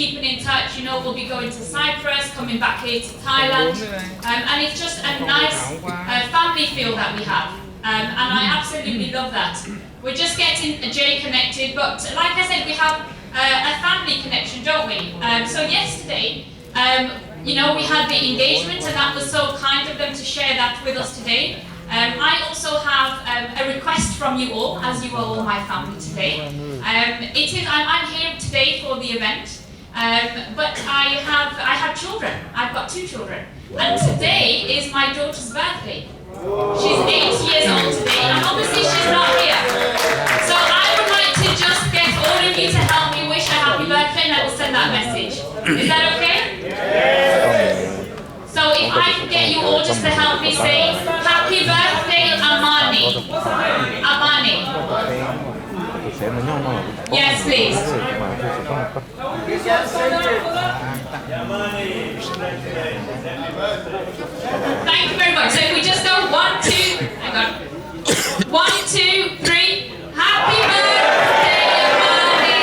keeping in touch. You know, we'll be going to Cyprus, coming back here to Thailand, and it's just a nice family feel that we have, and I absolutely love that. We're just getting Jay connected, but like I said, we have a family connection, don't we? So yesterday, you know, we had the engagement, and that was so kind of them to share that with us today. I also have a request from you all, as you are all my family today. I'm here today for the event, but I have children. I've got 2 children, and today is my daughter's birthday. She's 8 years old today, and obviously she's not here. So I would like to just get all of you to help me wish her happy birthday, and I will send that message. Is that okay? So if I can get you all just to help me say, happy birthday, Amani. Amani. Yes, please. Thank you very much. So if we just go 1, 2, hang on. 1, 2, 3. Happy birthday, Amani.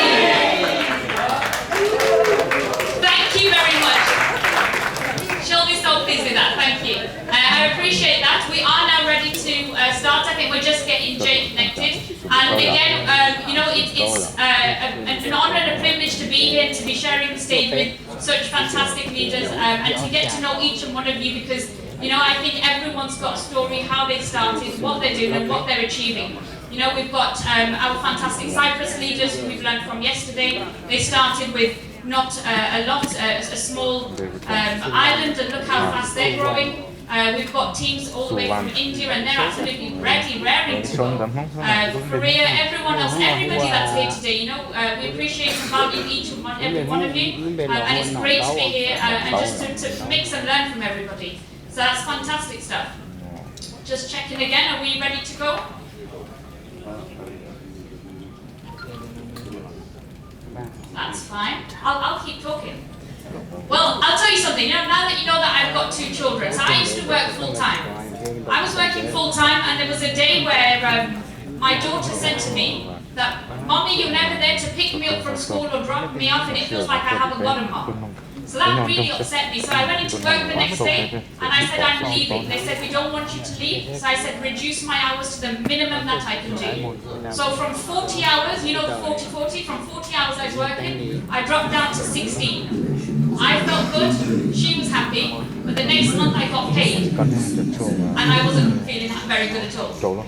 Thank you very much. She'll be so pleased with that. Thank you. I appreciate that. We are now ready to start. I think we're just getting Jay connected. And again, you know, it's an honor and a privilege to be here, to be sharing the stage with such fantastic leaders, and to get to know each and one of you, because, you know, I think everyone's got a story, how they started, what they're doing, and what they're achieving. You know, we've got our fantastic Cyprus leaders who we've learned from yesterday. They started with not a small island, and look how fast they're growing. We've got teams all the way from India, and they're absolutely ready, raring to go. Korea, everyone else, everybody that's here today, you know, we appreciate and value each and every one of you, and it's great to be here and just to mix and learn from everybody. So that's fantastic stuff. Just checking again, are we ready to go? That's fine. I'll keep talking. Well, I'll tell you something, you know, now that you know that I've got 2 children, so I used to work full-time. I was working full-time, and there was a day where my daughter said to me that, Mommy, you're never there to pick me up from school or drop me off, and it feels like I haven't got a mom. So that really upset me. So I went into work the next day, and I said, I'm leaving. They said, we don't want you to leave. So I said, reduce my hours to the minimum that I can do. So from 40 hours, you know the 40-40, from 40 hours I was working, I dropped down to 16. I felt good, she was happy, but the next month I got paid, and I wasn't feeling very good at all. So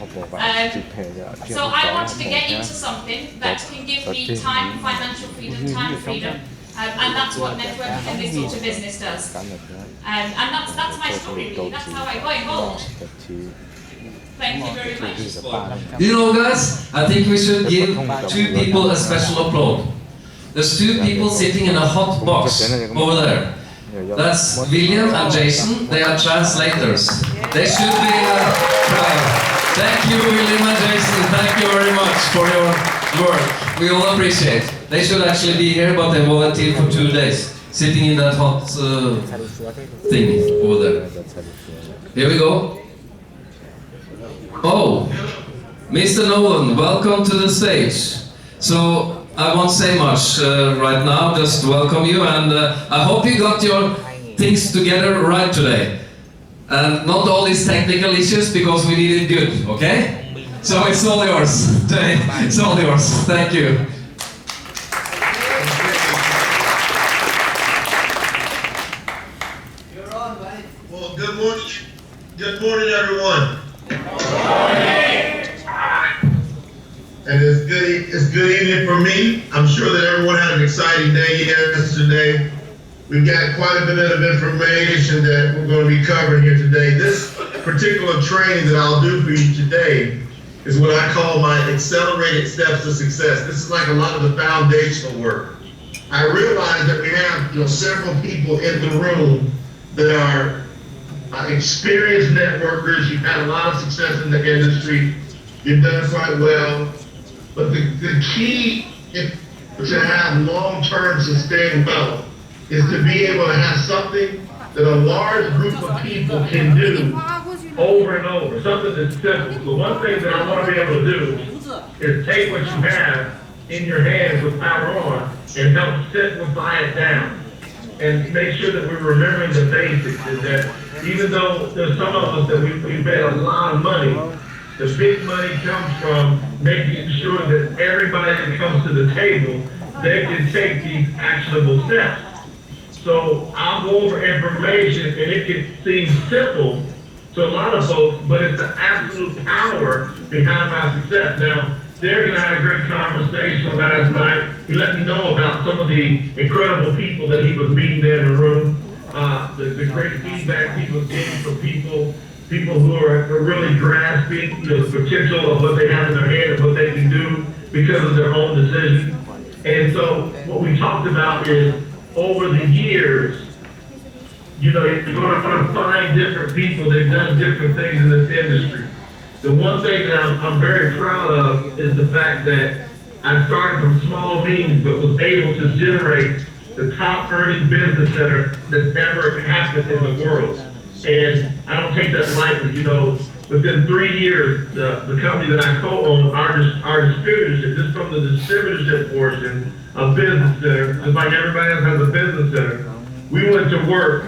I wanted to get into something that can give me time, financial freedom, time freedom, and that's what networking and this sort of business does. And that's my story really, that's how I got involved. Thank you very much. You know, guys, I think we should give 2 people a special applause. There's 2 people sitting in a hot box over there. That's William and Jason. They are translators. They should be proud. Thank you, William and Jason. Thank you very much for your work. We all appreciate. They should actually be here, but they volunteered for 2 days, sitting in that hot thing over there. Here we go. Oh, Mr. Nolan, welcome to the stage. So, I won't say much right now, just welcome you, and I hope you got your things together right today. And not all these technical issues, because we need it good, okay? So it's all yours today, it's all yours. Thank you. You're on, buddy. Well, good morning. Good morning, everyone. Good morning. And it's good evening for me. I'm sure that everyone had an exciting day yesterday. We've got quite a bit of information that we're going to be covering here today. This particular training that I'll do for you today is what I call my accelerated steps to success. This is like a lot of the foundational work. I realize that we have several people in the room that are experienced networkers. You've had a lot of success in the industry. You've done quite well. But the key to have long-term sustained wealth is to be able to have something that a large group of people can do over and over, something that's simple. So one thing that I want to be able to do is take what you have in your hands with power on and help simplify it down. And make sure that we're remembering the basics, is that even though there's some of us that we made a lot of money, the big money comes from making sure that everybody that comes to the table, they can take these actionable steps. So I'll go over information, and it can seem simple to a lot of folks, but it's the absolute power behind my success. Now, Derek and I had a great conversation last night. He let me know about some of the incredible people that he was meeting there in the room, the great feedback he was getting from people who are really grasping the potential of what they have in their head and what they can do because of their own decision. And so what we talked about is over the years, you're going to find different people that have done different things in this industry. The one thing that I'm very proud of is the fact that I started from small means, but was able to generate the top earning business center that's ever happened in the world. And I don't take that lightly. Within 3 years, the company that I co-own, our distributorship, just from the distributorship portion of Business Center, just like everybody else has a business center, we went to work,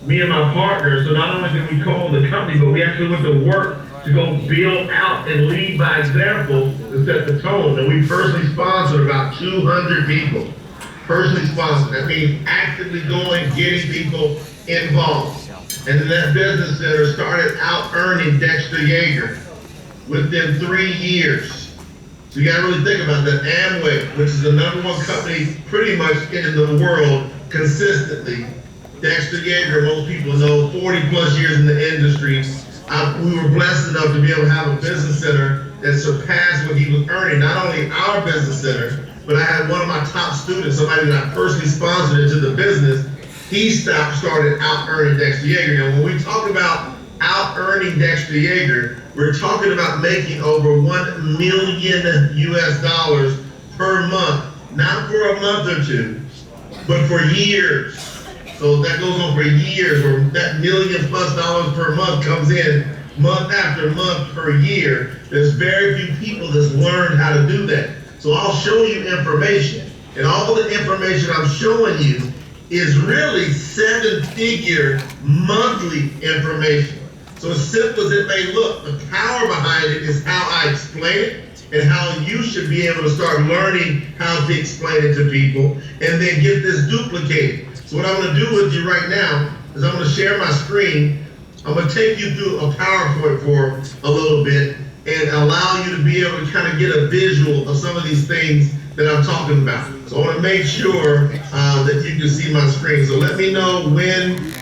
me and my partner. So not only did we co-own the company, but we actually went to work to go build out and lead by example to set the tone. And we personally sponsored about 200 people. Personally sponsored. That means actively going, getting people involved. And then that business center started out earning Dexter Yeager within 3 years. So you gotta really think about that. Amway, which is the #1 company pretty much in the world consistently. Dexter Yeager, most people know, 40 plus years in the industry. We were blessed enough to be able to have a business center that surpassed what he was earning. Not only our business center, but I had one of my top students, somebody that I personally sponsored into the business. He started out earning Dexter Yeager. And when we talk about out earning Dexter Yeager, we're talking about making over $1 million US per month, not for a month or two, but for years. So that goes on for years, where that $1 million+ per month comes in month after month per year. There's very few people that's learned how to do that. So I'll show you information, and all the information I'm showing you is really 7-figure monthly information. So as simple as it may look, the power behind it is how I explain it and how you should be able to start learning how to explain it to people and then get this duplicated. So what I'm gonna do with you right now is I'm gonna share my screen. I'm gonna take you through a PowerPoint for a little bit and allow you to be able to kind of get a visual of some of these things that I'm talking about. So I wanna make sure that you can see my screen. So let me know when